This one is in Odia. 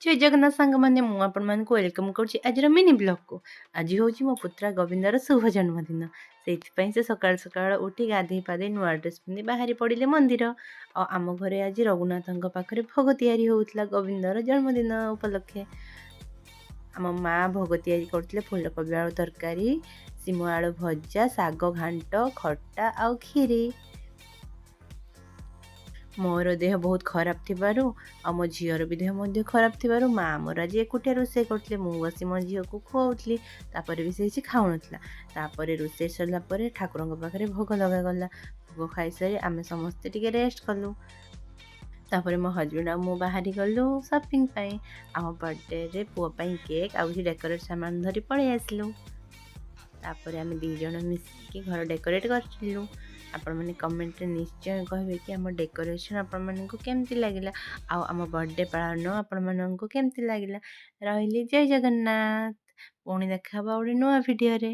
ଜୟ ଜଗନ୍ନାଥ ସାଙ୍ଗମାନେ ମୁଁ ଆପଣମାନଙ୍କୁ ୱେଲକମ୍ କରୁଛି ଆଜିର ମିନି ବ୍ଲଗକୁ। ଆଜି ହେଉଛି ମୋ ପୁତ୍ରା ଗୋବିନ୍ଦର ଶୁଭ ଜନ୍ମଦିନ। ସେଇଥିପାଇଁ ସେ ସକାଳୁ ସକାଳୁ ଉଠି ଗାଧେଇ ପାଧେଇ ନୂଆ ଡ୍ରେସ୍ ପିନ୍ଧି ବାହାରି ପଡ଼ିଲେ ମନ୍ଦିର। ଆଉ ଆମ ଘରେ ଆଜି ରଘୁନାଥଙ୍କ ପାଖରେ ଭୋଗ ତିଆରି ହେଉଥିଲା ଗୋବିନ୍ଦର ଜନ୍ମଦିନ ଉପଲକ୍ଷେ। ଆମ ମା ଭୋଗ ତିଆରି କରୁଥିଲେ ଫୁଲକୋବି ଆଳୁ ତରକାରୀ, ସିମ ଆଳୁ ଭଜା, ଶାଗ ଘାଣ୍ଟ, ଖଟା ଆଉ କ୍ଷୀରି। ମୋର ଦେହ ବହୁତ ଖରାପ ଥିବାରୁ ଆଉ ମୋ ଝିଅର ବି ଦେହ ମଧ୍ୟ ଖରାପ ଥିବାରୁ ମା ଆମର ଆଜି ଏକୁଟିଆ ରୋଷେଇ କରୁଥିଲେ। ମୁଁ ବସି ମୋ ଝିଅକୁ ଖୁଆଉଥିଲି। ତାପରେ ବି ସେ କିଛି ଖାଉନଥିଲା। ତାପରେ ରୋଷେଇ ସରିଲା ପରେ ଠାକୁରଙ୍କ ପାଖରେ ଭୋଗ ଲଗାଗଲା। ଭୋଗ ଖାଇସାରି ଆମେ ସମସ୍ତେ ଟିକେ ରେଷ୍ଟ କଲୁ। ତାପରେ ମୋ ହଜବେଣ୍ଡ ଆଉ ମୁଁ ବାହାରି ଗଲୁ ସପିଂ ପାଇଁ। ଆମ ବର୍ଥଡେରେ ପୁଅ ପାଇଁ କେକ୍ ଆଉ କିଛି ଡେକୋରେଟ୍ ସାମାନ ଧରି ପଳେଇ ଆସିଲୁ। ତାପରେ ଆମେ 2 ଜଣ ମିଶିକି ଘର ଡେକୋରେଟ୍ କରିଥିଲୁ। ଆପଣମାନେ କମେଣ୍ଟରେ ନିଶ୍ଚୟ କହିବେ କି ଆମ ଡେକୋରେସନ୍ ଆପଣମାନଙ୍କୁ କେମିତି ଲାଗିଲା, ଆଉ ଆମ ବର୍ଥଡେ ପାଳନ ଆପଣମାନଙ୍କୁ କେମିତି ଲାଗିଲା। ରହିଲି, ଜୟ ଜଗନ୍ନାଥ। ପୁଣି ଦେଖା ହବ ଗୋଟେ ନୂଆ ଭିଡ଼ିଓରେ।